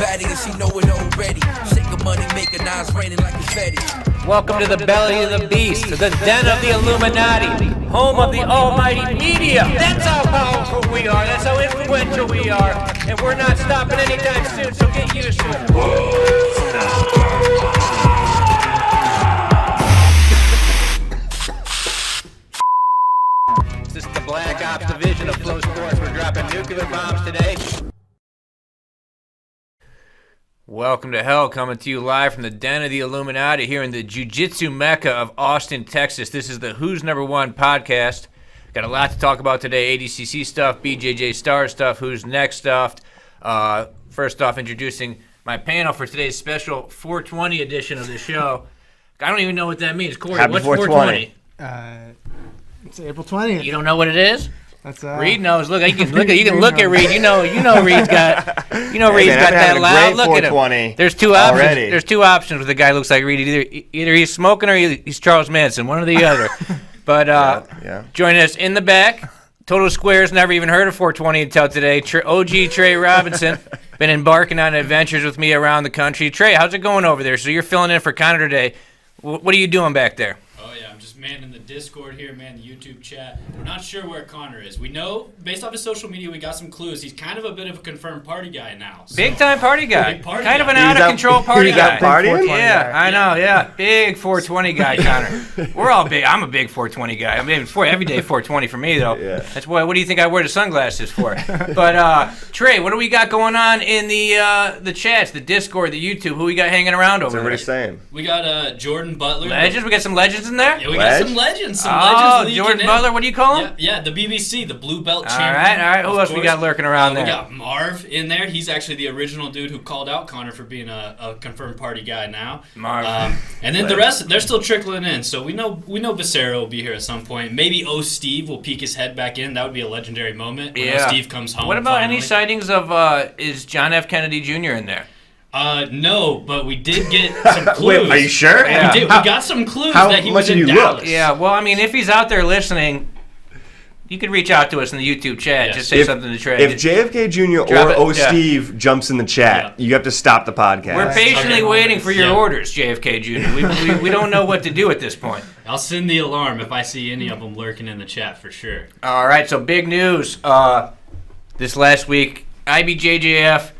batty and she know it already. Shake a money maker, now it's raining like confetti. Welcome to the belly of the beast, the den of the Illuminati, home of the almighty media. That's how powerful we are, that's how influential we are, and we're not stopping anytime soon, so get used to it. This is the Black Ops division of Flow Sports. We're dropping nuclear bombs today. Welcome to hell, coming to you live from the den of the Illuminati here in the Jiu-Jitsu Mecca of Austin, Texas. This is the Who's Number One podcast. Got a lot to talk about today. ADCC stuff, BJJ Stars stuff, Who's Next stuff. First off, introducing my panel for today's special 420 edition of the show. I don't even know what that means. Corey, Happy what's 420? It's April 20th. You don't know what it is? That's Reed knows. Look, you can look at Reed. You know Reed's got that loud. Look at him. There's two options. Already. There's two options with a guy who looks like Reed. Either he's smoking or he's Charles Manson. One or the other. But joining us in the back, Total Squares. Never even heard of 420 until today. OG Trey Robinson. Been embarking on adventures with me around the country. Trey, how's it going over there? So you're filling in for Connor today. What are you doing back there? Oh, yeah, I'm just manning the Discord here, man, the YouTube chat. We're not sure where Connor is. We know, based off his social media, we got some clues. He's kind of a bit of a confirmed party guy now. So. Big-time party guy. Big party kind guy. of an out-of-control party guy. Partying? Yeah, I know, yeah. Big 420 guy, Connor. We're all big. I'm a big 420 guy. I mean, everyday 420 for me, though. Yeah. That's what do you think I wear the sunglasses for? But, Trey, what do we got going on in the chats, the Discord, the YouTube? Who we got hanging around over there? What's everybody saying? We got Jordan Butler. Legends? We got some legends in there? Yeah, we got some legends. Jordan Butler, what do you call him? Yeah, the BBC, the Blue Belt All champion. right. Who else we got lurking around there? We got Marv in there. He's actually the original dude who called out Connor for being a confirmed party guy now. Marv. And then the rest, they're still trickling in. So we know Becerra will be here at some point. Maybe Steve will peek his head back in. That would be a legendary moment when Steve comes home. What about finally. any sightings of is John F. Kennedy Jr. in there? No, but we did get some clues. Wait, are you sure? Yeah. We got some clues that he was in Dallas. Yeah, well, I mean, if he's out there listening, you could reach out to us in the YouTube chat. Yes. Just say something to Trey. If JFK Jr. or Steve jumps in the chat, you have to stop the podcast. We're patiently waiting for your orders, JFK Jr. We don't know what to do at this point. I'll send the alarm if I see any of them lurking in the chat for sure. All right, so big news. This last week, IBJJF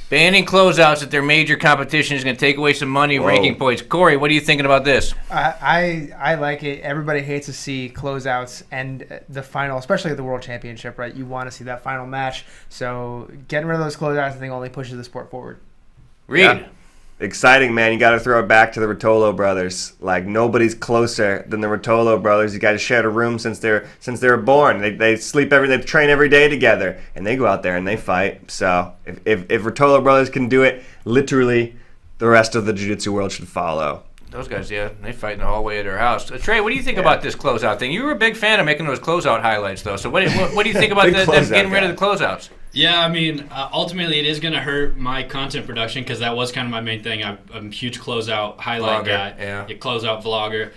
banning closeouts at their major competition is going to take away some money, ranking points. Corey, what are you thinking about this? I like it. Everybody hates to see closeouts and the final, especially at the World Championship, right? You want to see that final match. So getting rid of those closeouts, I think, only pushes the sport forward. Reed. Yeah. Exciting, man. You got to throw it back to the Rotolo brothers. Like, nobody's closer than the Rotolo brothers. You guys shared a room since they were born. They sleep they train every day together, and they go out there and they fight. So if Rotolo brothers can do it, literally the rest of the jiu-jitsu world should follow. Those guys, yeah, they fight in the hallway of their house. Trey, what do you think about this closeout thing? You were a big fan of making those closeout highlights, though. So what do you think about them getting rid of the closeouts? Yeah, I mean, ultimately it is going to hurt my content production because that was kind of my main thing. I'm a huge closeout highlight guy. Yeah. Closeout vlogger.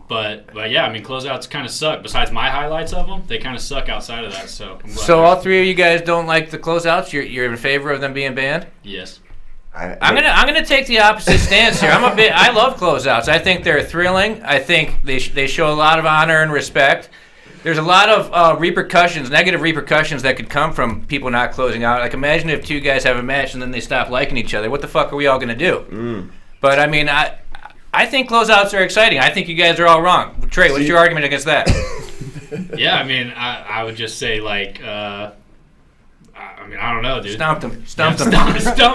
But yeah, I mean, closeouts kind of suck. Besides my highlights of them, they kind of suck outside of that. So all three of you guys don't like the closeouts? You're in favor of them being banned? Yes. I'm gonna take the opposite stance here. I love closeouts. I think they're thrilling. I think they show a lot of honor and respect. There's a lot of negative repercussions that could come from people not closing out. Like, imagine if two guys have a match and then they stop liking each other. What the fuck are we all gonna do? But I mean, I think closeouts are exciting. I think you guys are all wrong. Trey, what's your argument against that? Yeah, I mean, I would just say like. I mean, I don't know, dude. Stomp them. Stump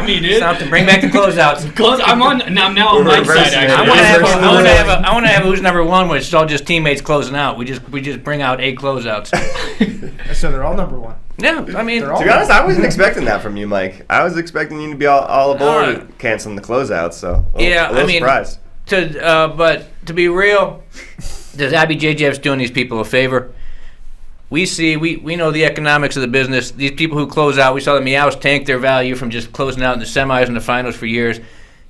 me, dude. Stomp them. Bring back the closeouts. I'm now on Mike's side. Actually, I want to have Who's Number One, which is all just teammates closing out. We just bring out 8 closeouts. So they're all number one. Yeah, I mean, to be honest, I wasn't expecting that from you, Mike. I was expecting you to be all aboard canceling the closeouts. So a little surprised. But to be real, does IBJJF's doing these people a favor? We know the economics of the business. These people who close out, we saw the Meows tank their value from just closing out in the semis and the finals for years.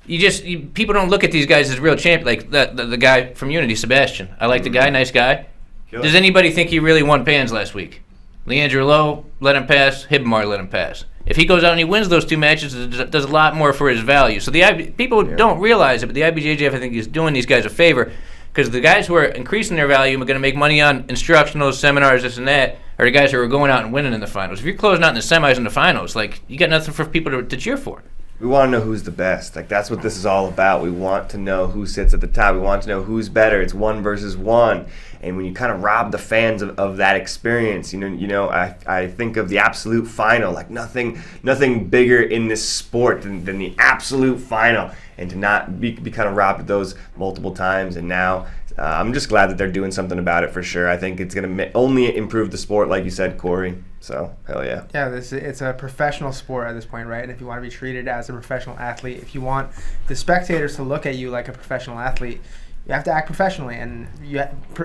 People don't look at these guys as real champions. Like the guy from Unity, Sebastian. I like the guy, nice guy. Does anybody think he really won Pans last week? Leandro Lowe let him pass. Hibamar let him pass. If he goes out and he wins those 2 matches, it does a lot more for his value. So people don't realize it, but the IBJJF, I think, is doing these guys a favor, because the guys who are increasing their value and going to make money on instructionals, seminars, this and that, are the guys who are going out and winning in the finals. If you're closing out in the semis and the finals, like, you got nothing for people to cheer for. We want to know who's the best. Like, that's what this is all about. We want to know who sits at the top. We want to know who's better. It's 1 versus 1. And when you kind of rob the fans of that experience, I think of the absolute final. Like, nothing bigger in this sport than the absolute final. And to not be kind of robbed of those multiple times. And now I'm just glad that they're doing something about it for sure. I think it's going to only improve the sport, like you said, Corey. So, hell yeah. Yeah, it's a professional sport at this point, right? And if you want to be treated as a professional athlete, if you want the spectators to look at you like a professional athlete, you have to act professionally. And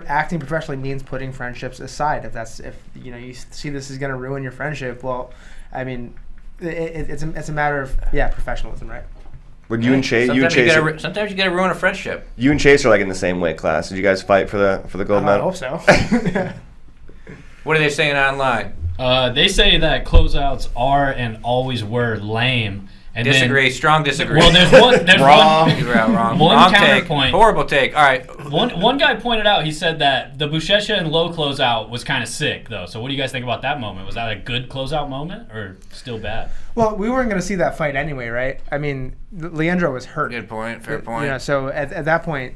acting professionally means putting friendships aside. If you see this is going to ruin your friendship, well, I mean, it's a matter of professionalism, right? Would you and Chase? Sometimes you gotta ruin a friendship. You and Chase are like in the same weight class. Did you guys fight for the gold medal? I hope so. What are they saying online? They say that closeouts are and always were lame. And disagree. Strong disagree. Well, there's wrong. Wrong. One Wrong counterpoint. Take. Horrible take. All right. One guy pointed out, he said that the Buchecha and Low closeout was kind of sick, though. So what do you guys think about that moment? Was that a good closeout moment or still bad? Well, we weren't going to see that fight anyway, right? I mean, Leandro was hurt. Good point. Fair point. So at that point,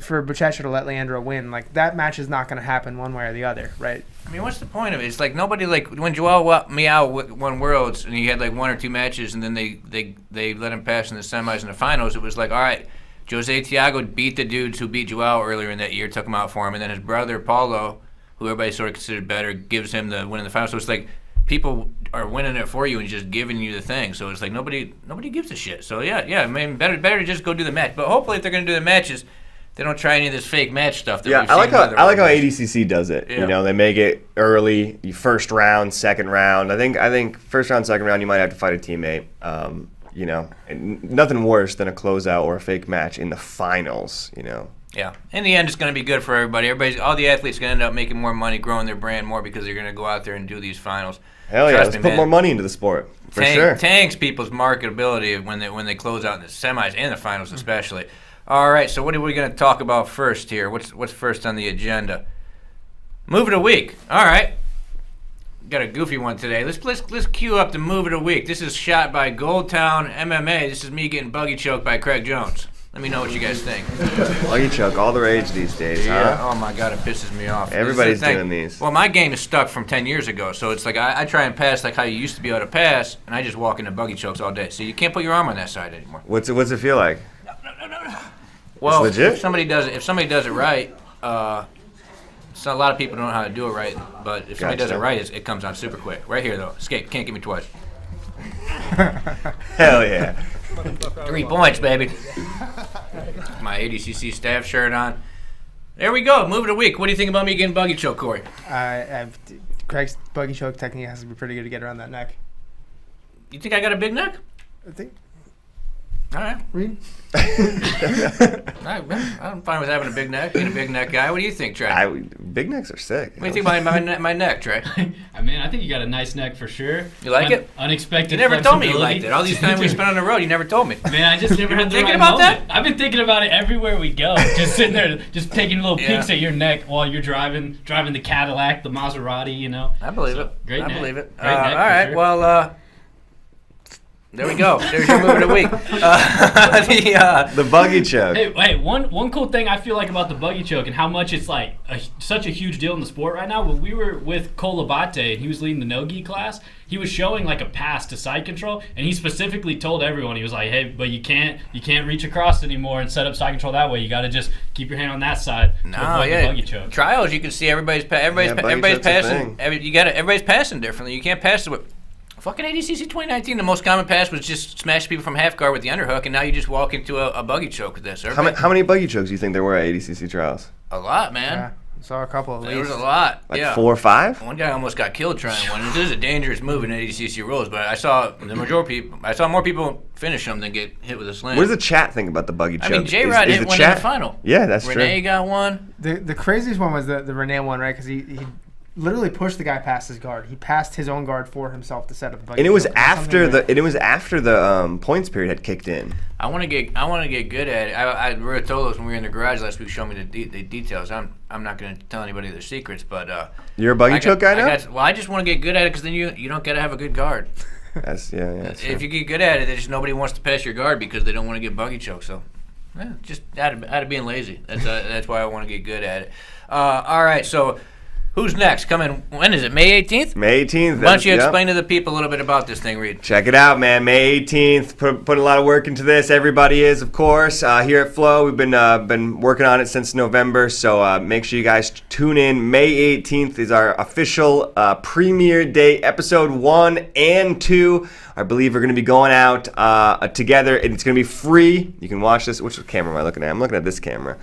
for Buchecha to let Leandro win, like, that match is not going to happen one way or the other, right? I mean, what's the point of it? It's like nobody, like, when Joao Miao won Worlds and he had like 1 or 2 matches and then they let him pass in the semis and the finals, it was like, all right, Jose Thiago beat the dudes who beat Joao earlier in that year, took him out for him, and then his brother Paulo, who everybody sort of considered better, gives him the win in the finals. So it's like people are winning it for you and just giving you the thing. So it's like nobody gives a shit. So yeah, I mean, better to just go do the match. But hopefully, if they're going to do the matches, they don't try any of this fake match stuff. That I like how ADCC does it. Yeah. They make it early, first round, second round. I think first round, second round, you might have to fight a teammate. And nothing worse than a closeout or a fake match in the finals. Yeah. In the end, it's going to be good for everybody. All the athletes are going to end up making more money, growing their brand more because they're going to go out there and do these finals. Hell yeah, let's put more money into the sport, for sure. Tanks people's marketability when they close out in the semis and the finals especially. All right, so what are we going to talk about first here? What's first on the agenda? Move of the week. All right. Got a goofy one today. Let's cue up the move of the week. This is shot by Goldtown MMA. This is me getting buggy choked by Craig Jones. Let me know what you guys think. Buggy choke, all the rage these days, huh? Oh my God, it pisses me off. Everybody's doing these. Well, my game is stuck from 10 years ago, so it's like I try and pass like how you used to be able to pass, and I just walk into buggy chokes all day. So you can't put your arm on that side anymore. What's it feel like? No. Well, it's legit? if somebody does it right, so a lot of people don't know how to do it right, but if somebody does it right, it comes on super quick. Right here, though. Escape. Can't get me twice. Hell yeah. 3 points, baby. My ADCC staff shirt on. There we go. Move of the week. What do you think about me getting buggy choke, Corey? Craig's buggy choke technique has to be pretty good to get around that neck. You think I got a big neck? I think. All right. Reed? All right, man. I'm fine with having a big neck. Being a big neck guy. What do you think, Trey? Big necks are sick. What do you think about my neck, Trey? I mean, I think you got a nice neck for sure. You like it? Unexpected. You never told me you liked it. All these times we spent on the road, you never told me. Man, I just never had the thinking right about moment. that? I've been thinking about it everywhere we go. Just sitting there, just taking little peeks at your neck while you're driving the Cadillac, the Maserati, I believe it. Great neck. I believe it. Great neck, all right. sure. Well, there we go. There's your move of the week. The buggy choke. Hey, one cool thing I feel like about the buggy choke and how much it's like such a huge deal in the sport right now. When we were with Cole Abate and he was leading the no-gi class, he was showing like a pass to side control, and he specifically told everyone, he was like, hey, but you can't reach across anymore and set up side control that way. You got to just keep your hand on that side. No, yeah. Buggy choke. Trials, you can see everybody's passing. Everybody's passing differently. You can't pass it. Fucking ADCC 2019, the most common pass was just smash people from half guard with the underhook, and now you just walk into a buggy choke with this. How many buggy chokes do you think there were at ADCC trials? A lot, man. Yeah, I saw a couple at least. There was a lot. Like 4 or 5? One guy almost got killed trying one. This is a dangerous move in ADCC rules, but I saw more people finish them than get hit with a slam. What does the chat think about the buggy choke? I mean, J-Rod hit one in the final. Yeah, that's true. Renee got one. The craziest one was the Renee one, right? Because he literally pushed the guy past his guard. He passed his own guard for himself to set up the buggy. And it was choke. after the points period had kicked in. I want to get good at it. I Rutolos, when we were in the garage last week, showed me the details. I'm not going to tell anybody their secrets, but you're a buggy choke guy now. I just want to get good at it because then you don't got to have a good guard. That's If you get good at it, then just nobody wants to pass your guard because they don't want to get buggy choked. So, just out of being lazy. That's why I want to get good at it. All right, so. Who's next? Coming, when is it? May 18th? May 18th. Why don't you explain to the people a little bit about this thing, Reed? Check it out, man. May 18th. Put a lot of work into this. Everybody is, of course. Here at Flo, we've been working on it since November, so make sure you guys tune in. May 18th is our official premiere date. Episode 1 and 2, I believe, are going to be going out together, and it's going to be free. You can watch this. Which camera am I looking at? I'm looking at this camera.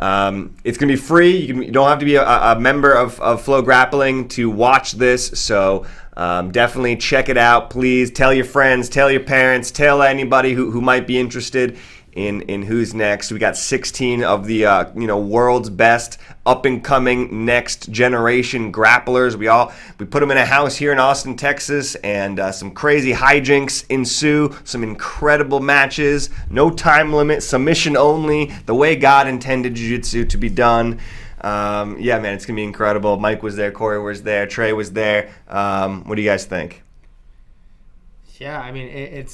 It's going to be free. You don't have to be a member of FloGrappling to watch this, so definitely check it out. Please tell your friends, tell your parents, tell anybody who might be interested in who's next. We got 16 of the world's best up-and-coming next generation grapplers. We put them in a house here in Austin, Texas, and some crazy hijinks ensue. Some incredible matches, no time limit, submission only, the way God intended jiu-jitsu to be done. Man, it's gonna be incredible. Mike was there, Corey was there, Trey was there. What do you guys think? Yeah, I mean,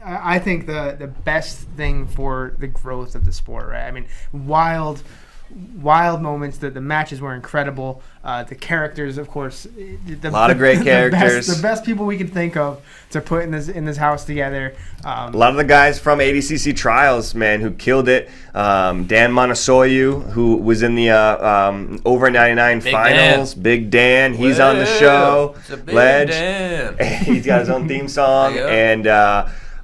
I think the best thing for the growth of the sport, right? I mean, wild moments. The matches were incredible. The characters, of course, a lot of great characters. The best people we could think of to put in this house together. A lot of the guys from ADCC trials, man, who killed it. Dan Monasoyu, who was in the over 99 Big finals. Dan. Big Dan, he's on the show. It's a Big Ledge. Dan. He's got his own theme song, and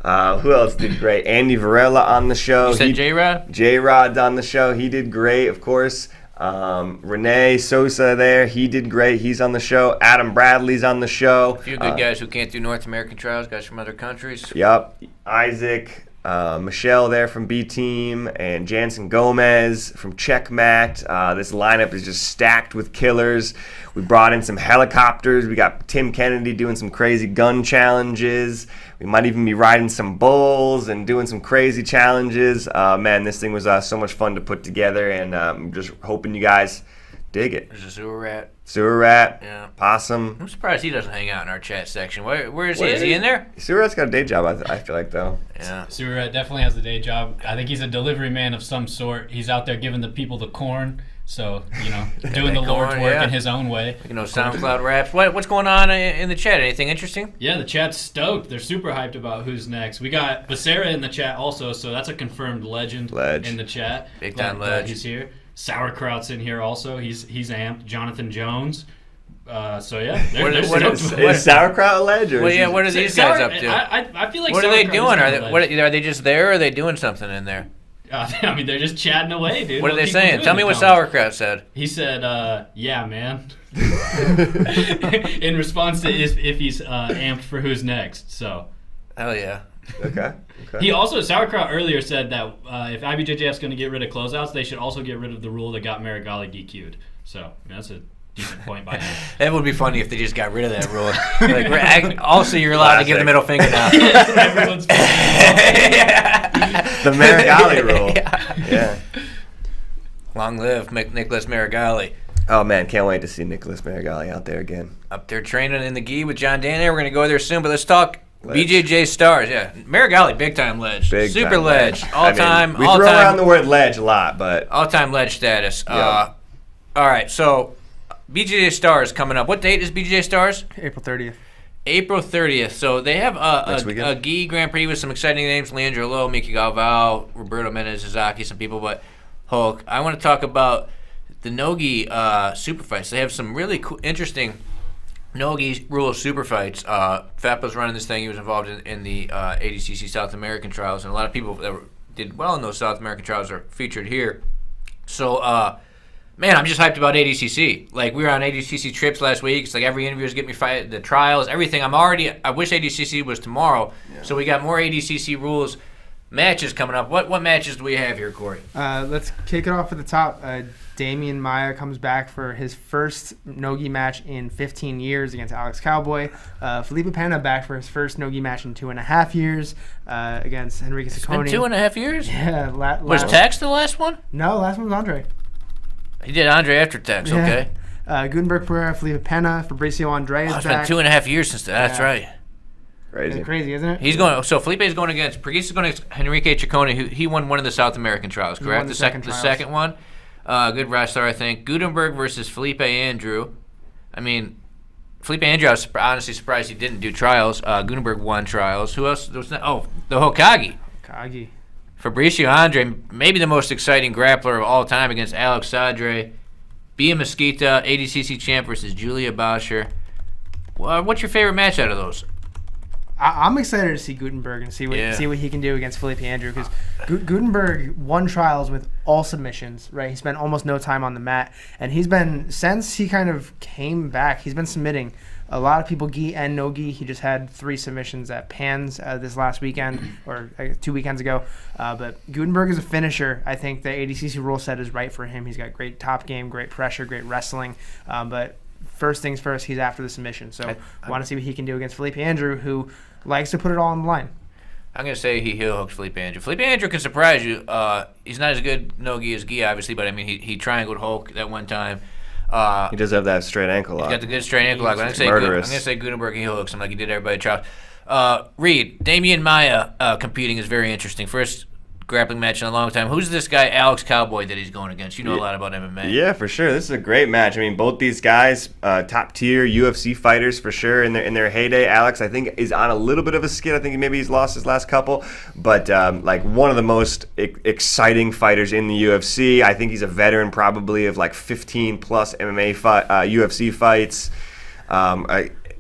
who else did great? Andy Varela on the show. You said J-Rod? J-Rod's on the show. He did great, of course. Renee Sosa there. He did great. He's on the show. Adam Bradley's on the show. A few good guys who can't do North American trials, guys from other countries. Yep. Isaac, Michelle there from B Team, and Jansen Gomez from Checkmat. This lineup is just stacked with killers. We brought in some helicopters. We got Tim Kennedy doing some crazy gun challenges. We might even be riding some bulls and doing some crazy challenges. Man, this thing was so much fun to put together, and I'm just hoping you guys dig it. There's a sewer rat. Sewer rat. Yeah. Possum. I'm surprised he doesn't hang out in our chat section. Where is he? Is he in there? Sewer rat's got a day job, I feel like, though. Yeah. Sewer rat definitely has a day job. I think he's a delivery man of some sort. He's out there giving the people the corn. So, doing the Lord's work in his own way. SoundCloud raps. What's going on in the chat? Anything interesting? Yeah, the chat's stoked. They're super hyped about who's next. We got Becerra in the chat also, so that's a confirmed legend in the chat. Big time glad ledge. He's here. Sauerkraut's in here also. He's amped. Jonathan Jones. They're is Sauerkraut a ledge? Or what are these guys up to? I feel like what are they doing? Are they just there, or are they doing something in there? I mean, they're just chatting away, dude. What are they saying? Tell me what Sauerkraut said. He said, yeah, man. In response to if he's amped for who's next. So. Hell yeah. Okay. He also, Sauerkraut earlier said that if IBJJF is going to get rid of closeouts, they should also get rid of the rule that got Marigali DQ'd. So, that's a decent point by him. That would be funny if they just got rid of that rule. Also, you're allowed to give the middle finger now. Everyone's the Marigali rule. Yeah. Long live Nicholas Marigali. Oh, man, can't wait to see Nicholas Marigali out there again. Up there training in the gi with John Danner. We're going to go there soon, but let's talk BJJ Stars. Yeah, Marigali, big-time ledge. Super ledge. All-time. We throw around the word ledge a lot, but... All-time ledge status. Yep. All right, so BJJ Stars coming up. What date is BJJ Stars? April 30th. April 30th. So they have a gi Grand Prix with some exciting names: Leandro Lowe, Miki Galvao, Roberto Menez, Zazaki, some people. But Hulk, I want to talk about the no-gi super fights. They have some really cool, interesting no-gi rule super fights. Fapa's running this thing. He was involved in the ADCC South American trials, and a lot of people that did well in those South American trials are featured here. So, man, I'm just hyped about ADCC. Like, we were on ADCC trips last week. It's like every interview is getting me fight, the trials, everything. I wish ADCC was tomorrow. Yeah. So we got more ADCC rules matches coming up. What matches do we have here, Corey? Let's kick it off at the top. Damian Maia comes back for his first nogi match in 15 years against Alex Cowboy. Felipe Pena back for his first nogi match in 2.5 years against Henrique Ciccone. It's been 2.5 years? Yeah. Was Tex the last one? No, last one was Andre. He did Andre after Tex, okay. Gutenberg Pereira, Felipe Pena, Fabricio Andre is back. It's been 2.5 years since that's right. Crazy, isn't it? He's going. So Felipe is going against. Preguiça is going against Henrique Ciccone, who he won one of the South American trials, correct? The second one. Good wrestler, I think. Gutenberg versus Felipe Andrew. I mean, Felipe Andrew, I was honestly surprised he didn't do trials. Gutenberg won trials. Who else? There was the Hokage. Fabricio Andre, maybe the most exciting grappler of all time against Alex Sadre. Bia Mesquita, ADCC champ versus Julia Boscher. What's your favorite match out of those? I'm excited to see Gutenberg and see what he can do against Felipe Andrew, because Gutenberg won trials with all submissions, right? He spent almost no time on the mat, and since he kind of came back, he's been submitting a lot of people, gi and no gi. He just had 3 submissions at Pans this last weekend, or 2 weekends ago. But Gutenberg is a finisher. I think the ADCC rule set is right for him. He's got great top game, great pressure, great wrestling, but first things first, he's after the submission. So I want to see what he can do against Felipe Andrew, who likes to put it all on the line. I'm going to say he heel hooks Felipe Andrew. Felipe Andrew can surprise you. He's not as good no-gi as gi, obviously, but I mean, he triangled Hulk that one time. He does have that straight ankle lock. He's got the good straight ankle lock. I'm going to say Gutenberg heel hooks him like he did everybody at trials. Reed, Damian Maia competing is very interesting. First grappling match in a long time. Who's this guy, Alex Cowboy, that he's going against? You know a lot about MMA. Yeah, for sure. This is a great match. I mean, both these guys, top tier UFC fighters for sure in their heyday. Alex, I think, is on a little bit of a skid. I think maybe he's lost his last couple, but like one of the most exciting fighters in the UFC. I think he's a veteran, probably of like 15 plus MMA UFC fights.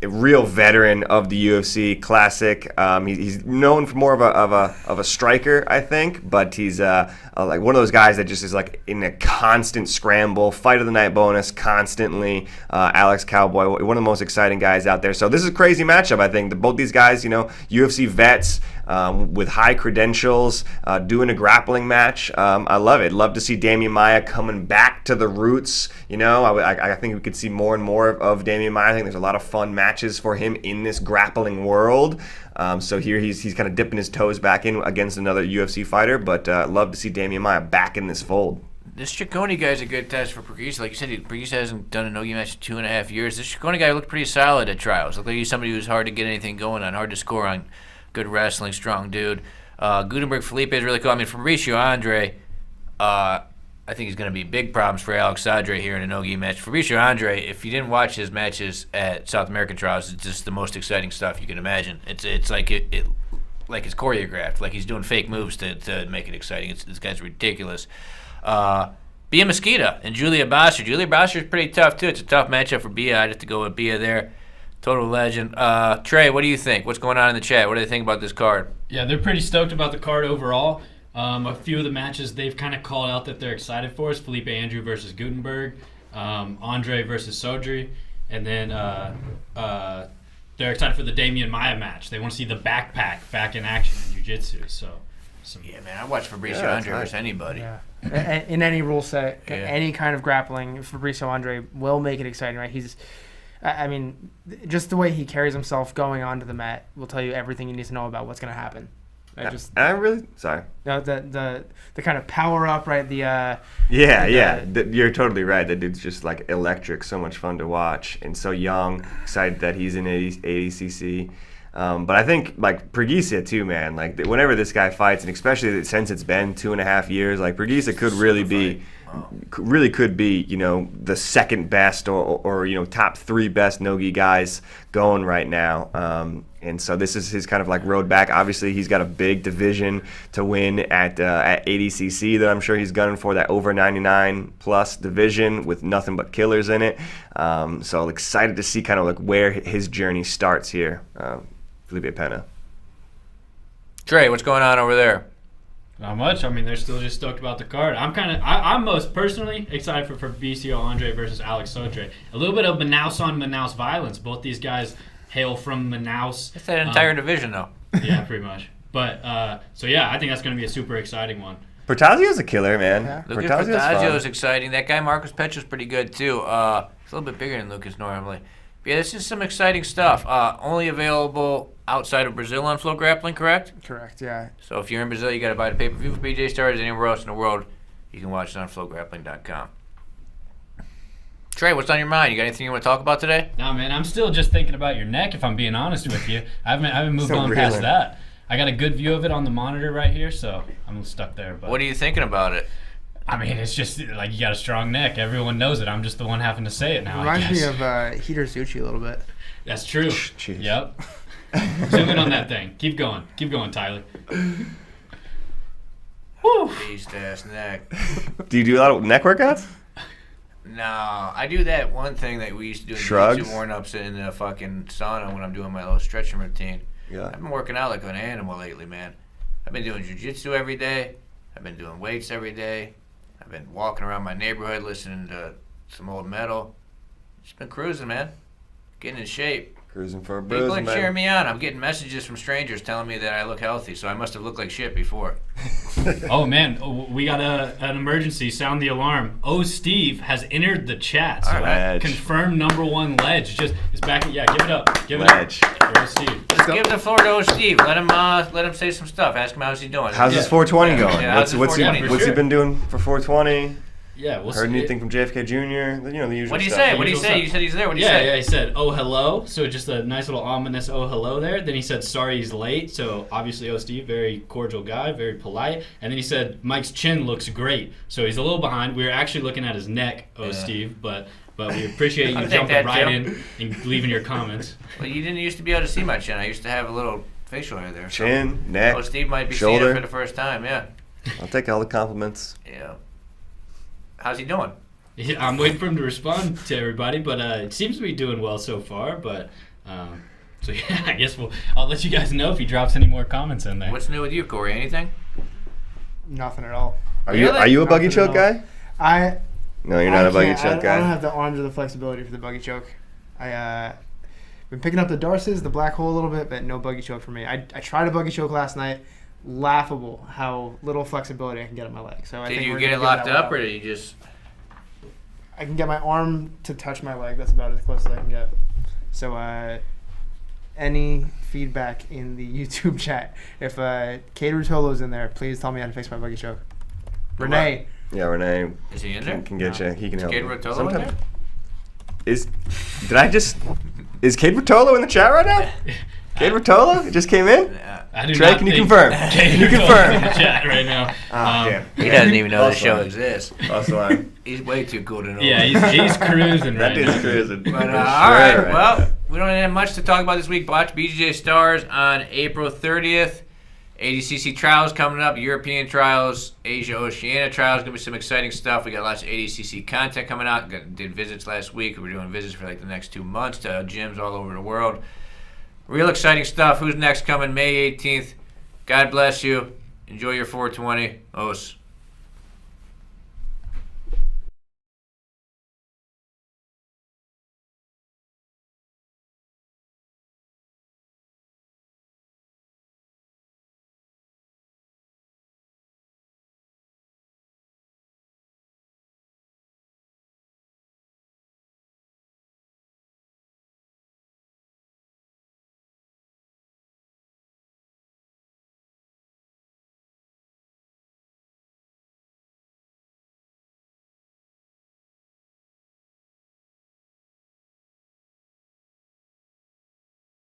A real veteran of the UFC, classic. He's known for more of a striker, I think, but he's like one of those guys that just is like in a constant scramble, fight of the night bonus constantly. Alex Cowboy, one of the most exciting guys out there. So this is a crazy matchup, I think. Both these guys, UFC vets with high credentials, doing a grappling match. I love it. Love to see Damian Maia coming back to the roots. I think we could see more and more of Damian Maia. I think there's a lot of fun matches for him in this grappling world. So here he's kind of dipping his toes back in against another UFC fighter, but love to see Damian Maia back in this fold. This Ciccone guy's a good test for Preguiça. Like you said, Preguiça hasn't done a no-gi match in 2.5 years. This Ciccone guy looked pretty solid at trials. Looked like he's somebody who's hard to get anything going on, hard to score on. Good wrestling, strong dude. Gutenberg Felipe is really cool. I mean, Fabricio Andre, I think he's going to be big problems for Alex Sadre here in a no-gi match. Fabricio Andre, if you didn't watch his matches at South American trials, it's just the most exciting stuff you can imagine. It's like like it's choreographed, like he's doing fake moves to make it exciting. This guy's ridiculous. Bia Mesquita and Julia Boscher. Julia Boscher is pretty tough too. It's a tough matchup for Bia. I'd have to go with Bia there. Total legend. Trey, what do you think? What's going on in the chat? What do they think about this card? Yeah, they're pretty stoked about the card overall. A few of the matches they've kind of called out that they're excited for is Felipe Andrew versus Gutenberg, Andre versus Sodri, and then they're excited for the Damian Maia match. They want to see the backpack back in action in jiu-jitsu. Yeah, man, I watch Fabricio Andre versus anybody. Yeah. In any rule set, any kind of grappling, Fabricio Andre will make it exciting, right? I mean, just the way he carries himself going onto the mat will tell you everything you need to know about what's going to happen. Sorry. The kind of power up, right? You're totally right. That dude's just like electric, so much fun to watch, and so young. Excited that he's in ADCC. But I think like Preguiça too, man. Like whenever this guy fights, and especially since it's been 2.5 years, like Preguiça could really be. Could be, the second best or top 3 best no-gi guys going right now. And so this is his kind of like road back. Obviously, he's got a big division to win at ADCC that I'm sure he's gunning for, that over 99 plus division with nothing but killers in it. So excited to see kind of like where his journey starts here. Felipe Pena. Trey, what's going on over there? Not much. I mean, they're still just stoked about the card. I'm most personally excited for Fabricio Andre versus Alex Sodre. A little bit of Manaus on Manaus violence. Both these guys hail from Manaus. It's that entire division, though. Yeah, pretty much. But so yeah, I think that's going to be a super exciting one. Portazio's a killer, man. Yeah. Lucas Portazio's Portazio fun. is exciting. That guy Marcus Petro's pretty good too. He's a little bit bigger than Lucas normally. But yeah, this is some exciting stuff. Only available outside of Brazil on FloGrappling, correct? Correct. Yeah. So if you're in Brazil, you got to buy the pay-per-view for BJJ Stars. Anywhere else in the world, you can watch it on FloGrappling.com. Trey, what's on your mind? You got anything you want to talk about today? No, man, I'm still just thinking about your neck. If I'm being honest with you, I haven't moved So on reeling. past that. I got a good view of it on the monitor right here, so I'm stuck there. But What are you thinking about it? I mean, it's just like you got a strong neck. Everyone knows it. I'm just the one having to say it now. I Reminds me guess. of Heater Zucci a little bit. That's true. Jeez. Yep. Zoom in on that thing. Keep going, Tyler. Woo. Beast ass neck. Do you do a lot of neck workouts? No, I do that one thing that we used to do in Shrugs? jiu-jitsu warm-ups in the fucking sauna when I'm doing my little stretching routine. Yeah. I've been working out like an animal lately, man. I've been doing jiu-jitsu every day. I've been doing weights every day. I've been walking around my neighborhood listening to some old metal. Just been cruising, man. Getting in shape. Cruising for a People bruise, are cheering man. me on. I'm getting messages from strangers telling me that I look healthy, so I must have looked like shit before. Oh man, we got an emergency. Sound the alarm. Oh, Steve has entered the chat. So Ledge. confirmed number one ledge. Just is back. Yeah, give it up. Give Ledge. it up. For Steve. Let's give the floor to old Steve. Let him say some stuff. Ask him how's he doing. How's his 420 going? Yeah, how's his what's 420? he, what's he been doing for 420? Yeah, we'll Heard see. anything from JFK Jr.? You know, the usual What do you stuff. say? What do you Usual say? stuff. You said he's there. What do you Yeah, say? yeah, he said, oh, hello. So just a nice little ominous oh, hello there. Then he said, sorry he's late. So obviously, oh, Steve, very cordial guy, very polite. And then he said, Mike's chin looks great. So he's a little behind. We were actually looking at his neck, oh, Yeah. Steve. But we appreciate I'll you take jumping that, right Jim. in and leaving your comments. Well, you didn't used to be able to see my chin. I used to have a little facial hair there. So. Chin, neck, Oh, Steve might be seeing shoulder. it for the first time. Yeah. I'll take all the compliments. Yeah. How's he doing? Yeah, I'm waiting for him to respond to everybody, but it seems to be doing well so far. But so yeah, I guess I'll let you guys know if he drops any more comments in there. What's new with you, Corey? Anything? Nothing at all. Are Really? you a buggy Nothing choke at all. guy? I No, you're not a buggy choke I don't guy. have the arms or the flexibility for the buggy choke. I been picking up the Darces, the black hole a little bit, but no buggy choke for me. I tried a buggy choke last night. Laughable how little flexibility I can get on my leg. So I Did think you we're get gonna it give locked that one up, or did you just? I can get my arm to touch my leg. That's about as close as I can get. So any feedback in the YouTube chat, if Kate Rutolo's in there, please tell me how to fix my buggy choke. Renee. Yeah, Renee Is he in there? can get you. He can help Kate you. Rotolo in there? Is Kate Rotolo in the chat right now? Kate Rotolo? It just came in? I do Trey, not can you think confirm? Kate Can you Rutolo's confirm? in the chat right now. Damn. He doesn't even know the False show alarm. exists. False alarm. He's way too cool to know. Yeah, he's cruising That right dude's now. cruising. But, For all sure right, right well, now. we don't have much to talk about this week. Watch BJJ Stars on April 30th. ADCC trials coming up, European trials, Asia Oceania trials. Gonna be some exciting stuff. We got lots of ADCC content coming out. Did visits last week. We're doing visits for like the next 2 months to gyms all over the world. Real exciting stuff. Who's next coming? May 18th. God bless you. Enjoy your 420. Os.